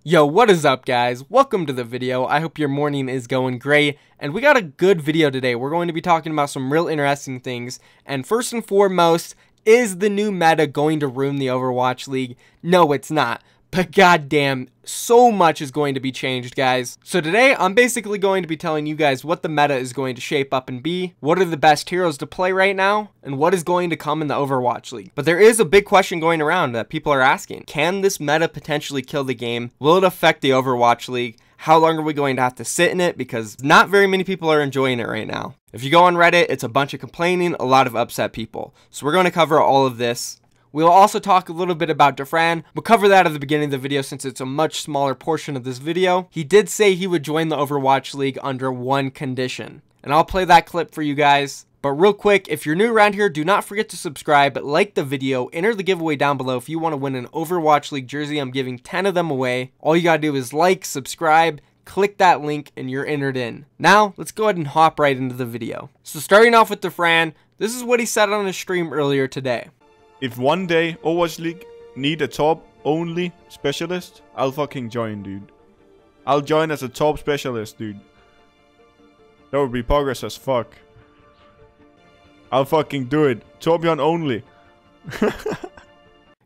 Yo, what is up guys? Welcome to the video. I hope your morning is going great, and we got a good video today. We're going to be talking about some real interesting things, and first and foremost, is the new meta going to ruin the Overwatch League? No, it's not. But goddamn, so much is going to be changed, guys. So today, I'm basically going to be telling you guys what the meta is going to shape up and be, what are the best heroes to play right now, and what is going to come in the Overwatch League. But there is a big question going around that people are asking. Can this meta potentially kill the game? Will it affect the Overwatch League? How long are we going to have to sit in it? Because not very many people are enjoying it right now. If you go on Reddit, it's a bunch of complaining, a lot of upset people. So we're going to cover all of this. We'll also talk a little bit about Dafran. We'll cover that at the beginning of the video since it's a much smaller portion of this video. He did say he would join the Overwatch League under one condition, and I'll play that clip for you guys. But real quick, if you're new around here, do not forget to subscribe, like the video, enter the giveaway down below if you want to win an Overwatch League jersey. I'm giving 10 of them away. All you gotta do is like, subscribe, click that link, and you're entered in. Now, let's go ahead and hop right into the video. So starting off with Dafran, this is what he said on his stream earlier today. If one day Overwatch League need a top only specialist, I'll fucking join, dude. I'll join as a top specialist, dude. That would be progress as fuck. I'll fucking do it. Torbjorn only.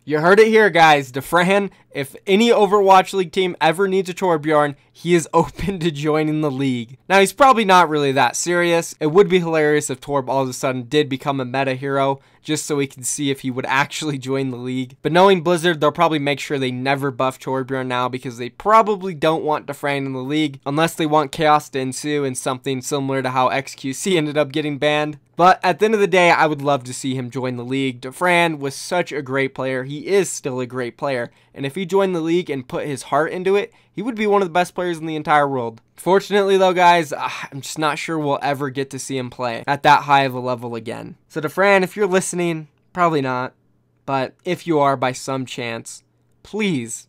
You heard it here, guys. Dafran, if any Overwatch League team ever needs a Torbjorn, he is open to joining the league. Now, he's probably not really that serious. It would be hilarious if Torb all of a sudden did become a meta hero, just so we can see if he would actually join the league. But knowing Blizzard, they'll probably make sure they never buff Torbjorn now because they probably don't want Dafran in the league unless they want chaos to ensue and something similar to how XQC ended up getting banned. But at the end of the day, I would love to see him join the league. Dafran was such a great player. He is still a great player. And if he joined the league and put his heart into it, he would be one of the best players in the entire world. Fortunately though, guys, I'm just not sure we'll ever get to see him play at that high of a level again. So Dafran, if you're listening, probably not. But if you are by some chance, please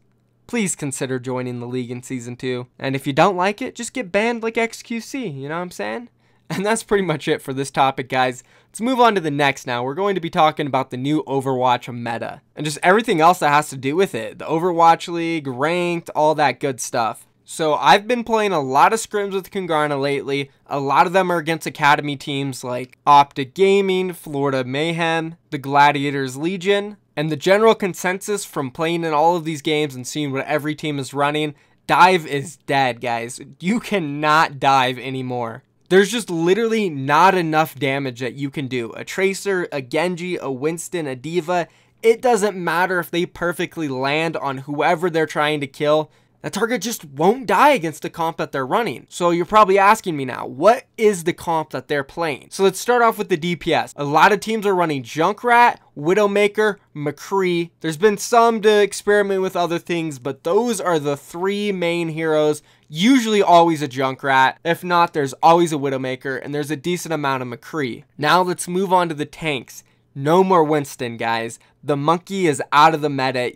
consider joining the league in Season 2. And if you don't like it, just get banned like XQC, you know what I'm saying? And that's pretty much it for this topic, guys. Let's move on to the next now. We're going to be talking about the new Overwatch meta and just everything else that has to do with it. The Overwatch League, ranked, all that good stuff. So I've been playing a lot of scrims with Congarna lately. A lot of them are against academy teams like Optic Gaming, Florida Mayhem, the Gladiators Legion. And the general consensus from playing in all of these games and seeing what every team is running, dive is dead, guys. You cannot dive anymore. There's just literally not enough damage that you can do. A Tracer, a Genji, a Winston, a Diva, it doesn't matter if they perfectly land on whoever they're trying to kill. The target just won't die against the comp that they're running. So you're probably asking me now, what is the comp that they're playing? So let's start off with the DPS. A lot of teams are running Junkrat, Widowmaker, McCree. There's been some to experiment with other things, but those are the three main heroes. Usually always a Junkrat. If not, there's always a Widowmaker, and there's a decent amount of McCree. Now let's move on to the tanks. No more Winston, guys. The monkey is out of the meta.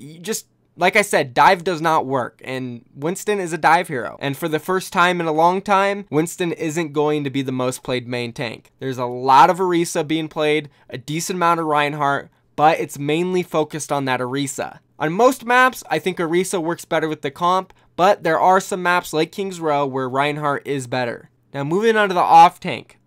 Like I said, dive does not work, and Winston is a dive hero. And for the first time in a long time, Winston isn't going to be the most played main tank. There's a lot of Orisa being played, a decent amount of Reinhardt, but it's mainly focused on that Orisa. On most maps, I think Orisa works better with the comp, but there are some maps like King's Row where Reinhardt is better. Now moving on to the off tank.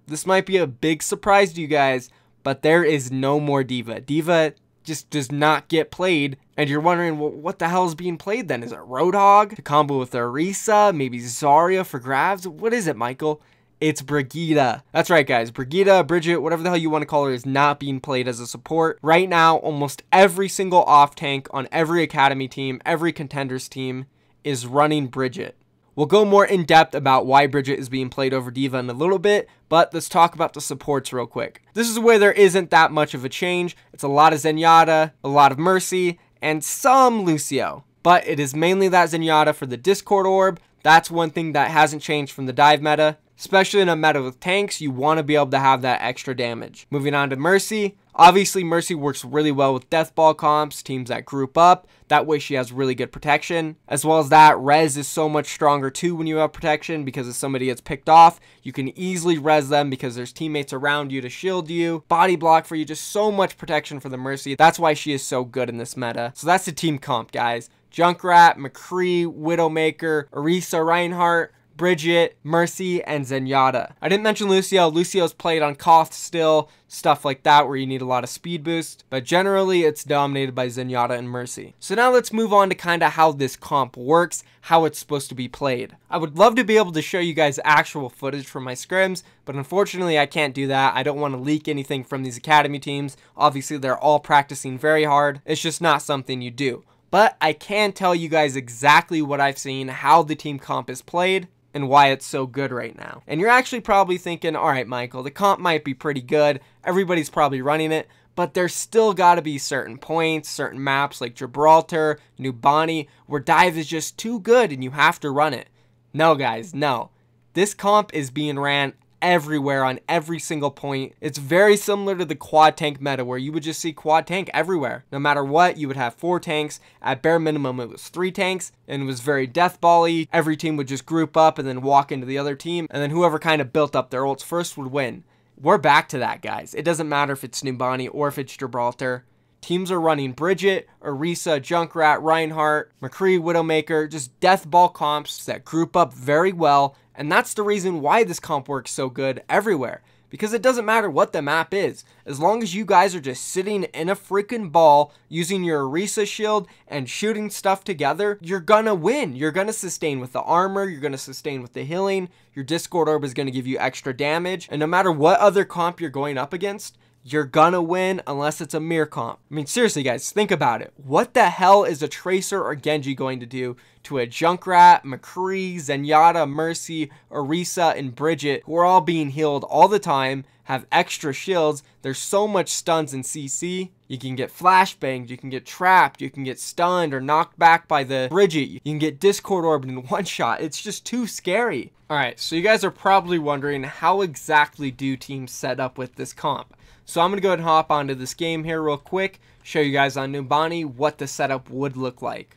This might be a big surprise to you guys, but there is no more Diva. Diva just does not get played, and you're wondering, well, what the hell is being played then? Is it Roadhog to combo with Orisa? Maybe Zarya for grabs? What is it, Michael? It's Brigitte. That's right, guys. Brigitte, Brigitte, whatever the hell you want to call her, is not being played as a support. Right now, almost every single off tank on every academy team, every contenders team is running Brigitte. We'll go more in depth about why Brigitte is being played over Diva in a little bit, but let's talk about the supports real quick. This is where there isn't that much of a change. It's a lot of Zenyatta, a lot of Mercy, and some Lucio. But it is mainly that Zenyatta for the Discord orb. That's one thing that hasn't changed from the dive meta. Especially in a meta with tanks, you want to be able to have that extra damage. Moving on to Mercy. Obviously, Mercy works really well with death ball comps, teams that group up. That way she has really good protection. As well as that, res is so much stronger too when you have protection, because if somebody gets picked off, you can easily res them because there's teammates around you to shield you, body block for you, just so much protection for the Mercy. That's why she is so good in this meta. So that's the team comp, guys. Junkrat, McCree, Widowmaker, Orisa Reinhardt, Brigitte, Mercy, and Zenyatta. I didn't mention Lucio. Lucio's played on Koth still, stuff like that where you need a lot of speed boost, but generally it's dominated by Zenyatta and Mercy. So now let's move on to kind of how this comp works, how it's supposed to be played. I would love to be able to show you guys actual footage from my scrims, but unfortunately I can't do that. I don't want to leak anything from these academy teams. Obviously they're all practicing very hard. It's just not something you do. But I can tell you guys exactly what I've seen, how the team comp is played, and why it's so good right now. And you're actually probably thinking, all right, Michael, the comp might be pretty good. Everybody's probably running it, but there's still got to be certain points, certain maps like Gibraltar, New Bonnie, where dive is just too good and you have to run it. No, guys, no. This comp is being ran everywhere on every single point. It's very similar to the quad tank meta where you would just see quad tank everywhere. No matter what, you would have 4 tanks. At bare minimum, it was 3 tanks, and it was very death ball-y. Every team would just group up and then walk into the other team, and then whoever kind of built up their ults first would win. We're back to that, guys. It doesn't matter if it's New Bonnie or if it's Gibraltar. Teams are running Brigitte, Orisa, Junkrat, Reinhardt, McCree, Widowmaker, just death ball comps that group up very well. And that's the reason why this comp works so good everywhere. Because it doesn't matter what the map is. As long as you guys are just sitting in a freaking ball, using your Orisa shield and shooting stuff together, you're gonna win. You're gonna sustain with the armor, you're gonna sustain with the healing, your Discord orb is gonna give you extra damage, and no matter what other comp you're going up against, you're gonna win unless it's a mirror comp. I mean, seriously, guys, think about it. What the hell is a Tracer or Genji going to do to a Junkrat, McCree, Zenyatta, Mercy, Orisa, and Brigitte, who are all being healed all the time, have extra shields? There's so much stuns in CC. You can get flashbanged, you can get trapped, you can get stunned or knocked back by the Brigitte. You can get Discord orbed in one shot. It's just too scary. Alright, so you guys are probably wondering, how exactly do teams set up with this comp? So I'm going to go ahead and hop onto this game here real quick, show you guys on New Bonnie what the setup would look like.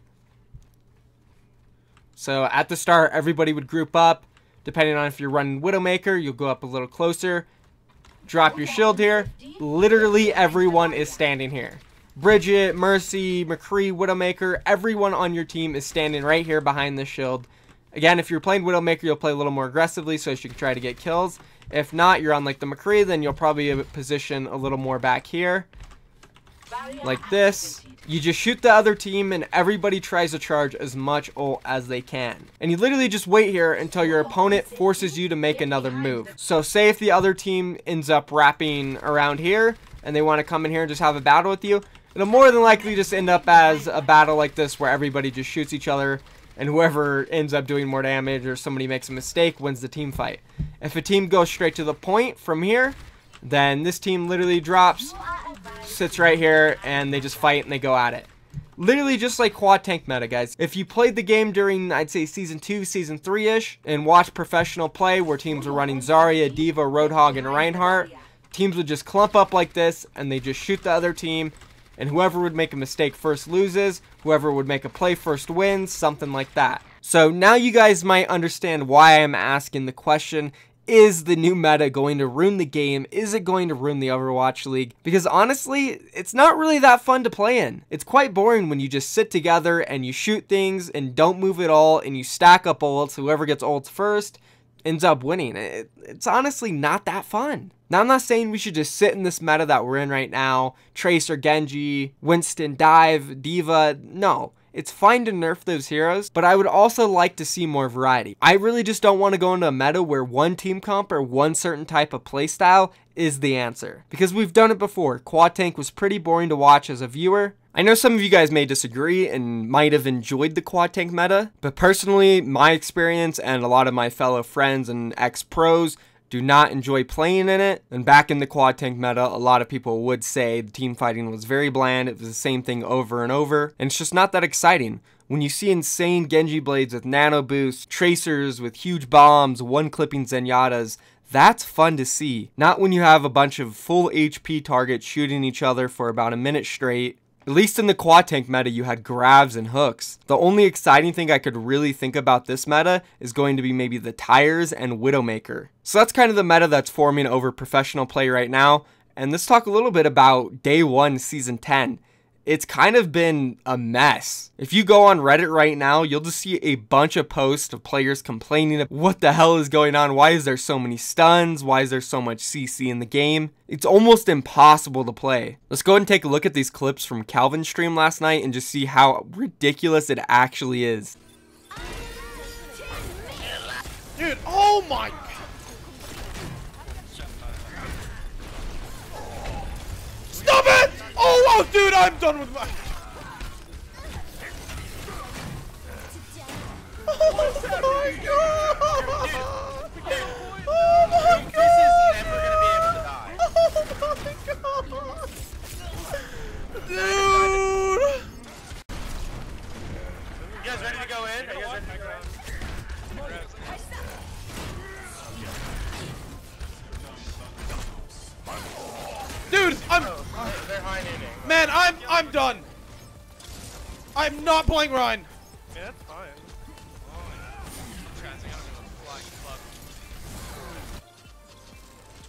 So at the start, everybody would group up. Depending on if you're running Widowmaker, you'll go up a little closer. Drop your shield here. Literally everyone is standing here. Brigitte, Mercy, McCree, Widowmaker, everyone on your team is standing right here behind the shield. Again, if you're playing Widowmaker, you'll play a little more aggressively so you can try to get kills. If not, you're on like the McCree, then you'll probably position a little more back here. Like this. You just shoot the other team and everybody tries to charge as much ult as they can. And you literally just wait here until your opponent forces you to make another move. So say if the other team ends up wrapping around here and they want to come in here and just have a battle with you, it'll more than likely just end up as a battle like this where everybody just shoots each other and whoever ends up doing more damage or somebody makes a mistake wins the team fight. If a team goes straight to the point from here, then this team literally drops, sits right here, and they just fight and they go at it. Literally just like quad tank meta, guys. If you played the game during, I'd say, Season 2, Season 3-ish, and watched professional play where teams were running Zarya, Diva, Roadhog, and Reinhardt, teams would just clump up like this, and they just shoot the other team, and whoever would make a mistake first loses, whoever would make a play first wins, something like that. So now you guys might understand why I'm asking the question, is the new meta going to ruin the game? Is it going to ruin the Overwatch League? Because honestly, it's not really that fun to play in. It's quite boring when you just sit together and you shoot things and don't move at all and you stack up ults. Whoever gets ults first ends up winning. It's honestly not that fun. Now, I'm not saying we should just sit in this meta that we're in right now, Tracer, Genji, Winston, Dive, Diva. No. It's fine to nerf those heroes, but I would also like to see more variety. I really just don't want to go into a meta where one team comp or one certain type of playstyle is the answer. Because we've done it before. Quad tank was pretty boring to watch as a viewer. I know some of you guys may disagree and might have enjoyed the quad tank meta, but personally, my experience and a lot of my fellow friends and ex-pros do not enjoy playing in it. And back in the quad tank meta, a lot of people would say the team fighting was very bland. It was the same thing over and over, and it's just not that exciting. When you see insane Genji blades with nano boosts, tracers with huge bombs, one-clipping Zenyatas, that's fun to see. Not when you have a bunch of full HP targets shooting each other for about a minute straight. At least in the quad tank meta, you had grabs and hooks. The only exciting thing I could really think about this meta is going to be maybe the tires and Widowmaker. So that's kind of the meta that's forming over professional play right now. And let's talk a little bit about Day 1 Season 10. It's kind of been a mess. If you go on Reddit right now, you'll just see a bunch of posts of players complaining of what the hell is going on. Why is there so many stuns? Why is there so much CC in the game? It's almost impossible to play. Let's go ahead and take a look at these clips from Calvin's stream last night and just see how ridiculous it actually is. Dude, oh my god. Stop it! Oh, dude, I'm done with my... Oh my god! Oh my god! This is never gonna be able to die. Oh my god! Dude! You guys ready to go in? Are you guys ready to go in? Dude, man, I'm done. I'm not playing Ryan. Yeah, that's fine.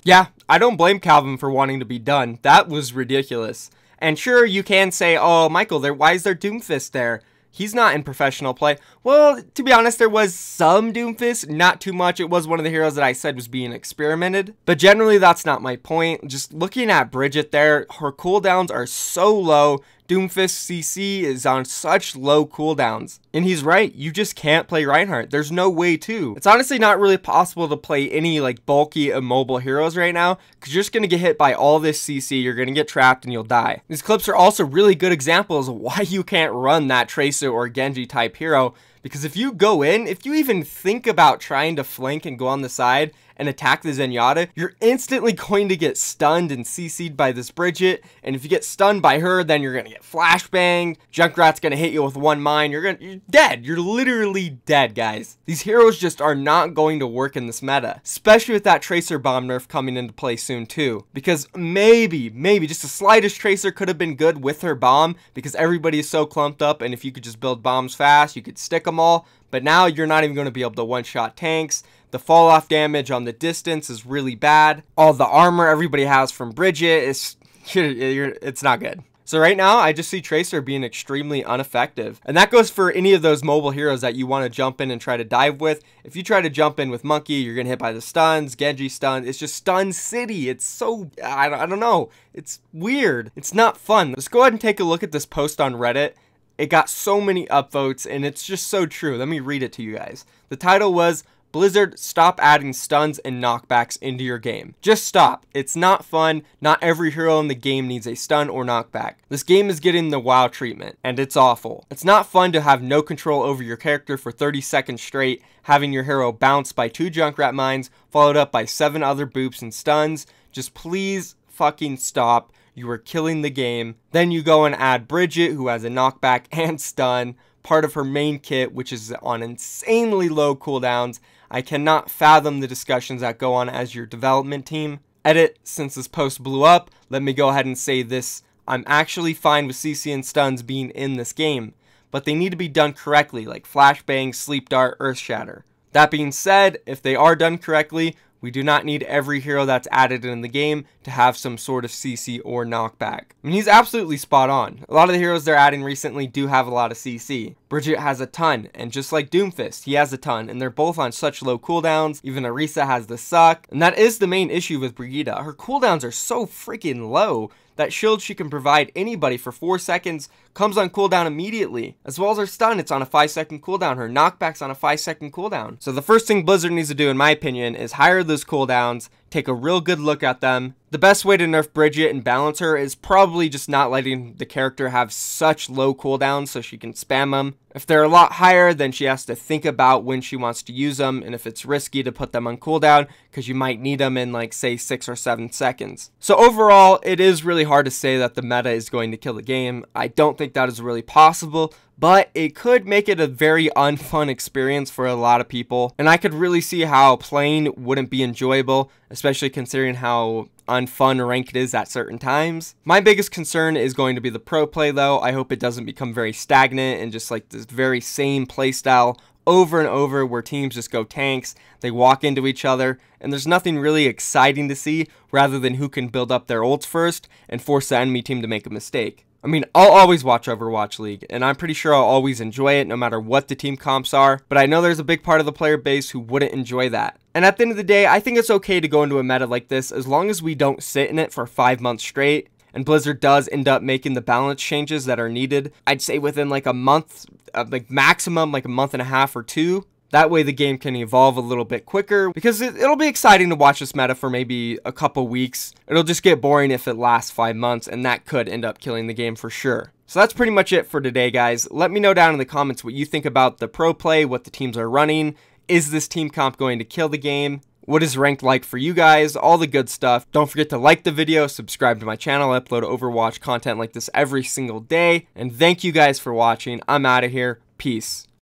Yeah, I don't blame Calvin for wanting to be done. That was ridiculous. And sure, you can say, oh, Michael, why is there Doomfist there? He's not in professional play. Well, to be honest, there was some Doomfist, not too much. It was one of the heroes that I said was being experimented. But generally, that's not my point. Just looking at Brigitte there, her cooldowns are so low. Doomfist CC is on such low cooldowns. And he's right, you just can't play Reinhardt. There's no way to. It's honestly not really possible to play any like bulky immobile heroes right now because you're just going to get hit by all this CC, you're going to get trapped and you'll die. These clips are also really good examples of why you can't run that Tracer or Genji type hero, because if you go in, if you even think about trying to flank and go on the side and attack the Zenyatta, you're instantly going to get stunned and CC'd by this Brigitte. And if you get stunned by her, then you're going to get flashbanged. Junkrat's going to hit you with one mine. You're dead. You're literally dead, guys. These heroes just are not going to work in this meta, especially with that Tracer bomb nerf coming into play soon too. Because maybe just the slightest Tracer could have been good with her bomb because everybody is so clumped up, and if you could just build bombs fast, you could stick them all. But now you're not even going to be able to one-shot tanks. The fall off damage on the distance is really bad. All the armor everybody has from Brigitte is it's not good. So right now, I just see Tracer being extremely ineffective. And that goes for any of those mobile heroes that you want to jump in and try to dive with. If you try to jump in with Monkey, you're going to hit by the stuns, Genji stun. It's just stun city. It's so, I don't know. It's weird. It's not fun. Let's go ahead and take a look at this post on Reddit. It got so many upvotes, and it's just so true. Let me read it to you guys. The title was, Blizzard, stop adding stuns and knockbacks into your game. Just stop. It's not fun. Not every hero in the game needs a stun or knockback. This game is getting the WoW treatment, and it's awful. It's not fun to have no control over your character for 30 seconds straight, having your hero bounced by 2 Junkrat mines, followed up by 7 other boops and stuns. Just please fucking stop. You are killing the game. Then you go and add Brigitte, who has a knockback and stun, part of her main kit, which is on insanely low cooldowns. I cannot fathom the discussions that go on as your development team. Edit, since this post blew up, let me go ahead and say this. I'm actually fine with CC and stuns being in this game, but they need to be done correctly, like Flashbang, Sleep Dart, Earth Shatter. That being said, if they are done correctly, we do not need every hero that's added in the game to have some sort of CC or knockback. I mean, he's absolutely spot on. A lot of the heroes they're adding recently do have a lot of CC. Brigitte has a ton, and just like Doomfist, he has a ton, and they're both on such low cooldowns. Even Orisa has the suck, and that is the main issue with Brigitte. Her cooldowns are so freaking low. That shield she can provide anybody for 4 seconds comes on cooldown immediately. As well as her stun, it's on a 5-second cooldown. Her knockback's on a 5-second cooldown. So the first thing Blizzard needs to do, in my opinion, is hire those cooldowns, take a real good look at them. The best way to nerf Brigitte and balance her is probably just not letting the character have such low cooldowns so she can spam them. If they're a lot higher, then she has to think about when she wants to use them and if it's risky to put them on cooldown because you might need them in like say 6 or 7 seconds. So overall, it is really hard to say that the meta is going to kill the game. I don't think that is really possible, but it could make it a very unfun experience for a lot of people. And I could really see how playing wouldn't be enjoyable, especially considering how unfun ranked is at certain times. My biggest concern is going to be the pro play though. I hope it doesn't become very stagnant and just like this very same playstyle over and over where teams just go tanks, they walk into each other, and there's nothing really exciting to see rather than who can build up their ults first and force the enemy team to make a mistake. I mean, I'll always watch Overwatch League, and I'm pretty sure I'll always enjoy it no matter what the team comps are, but I know there's a big part of the player base who wouldn't enjoy that. And at the end of the day, I think it's okay to go into a meta like this as long as we don't sit in it for 5 months straight, and Blizzard does end up making the balance changes that are needed. I'd say within like a month, like maximum like a month and a half or 2. That way the game can evolve a little bit quicker, because it'll be exciting to watch this meta for maybe a couple weeks. It'll just get boring if it lasts 5 months, and that could end up killing the game for sure. So that's pretty much it for today, guys. Let me know down in the comments what you think about the pro play, what the teams are running. Is this team comp going to kill the game? What is ranked like for you guys? All the good stuff. Don't forget to like the video, subscribe to my channel. I upload Overwatch content like this every single day. And thank you guys for watching. I'm out of here. Peace.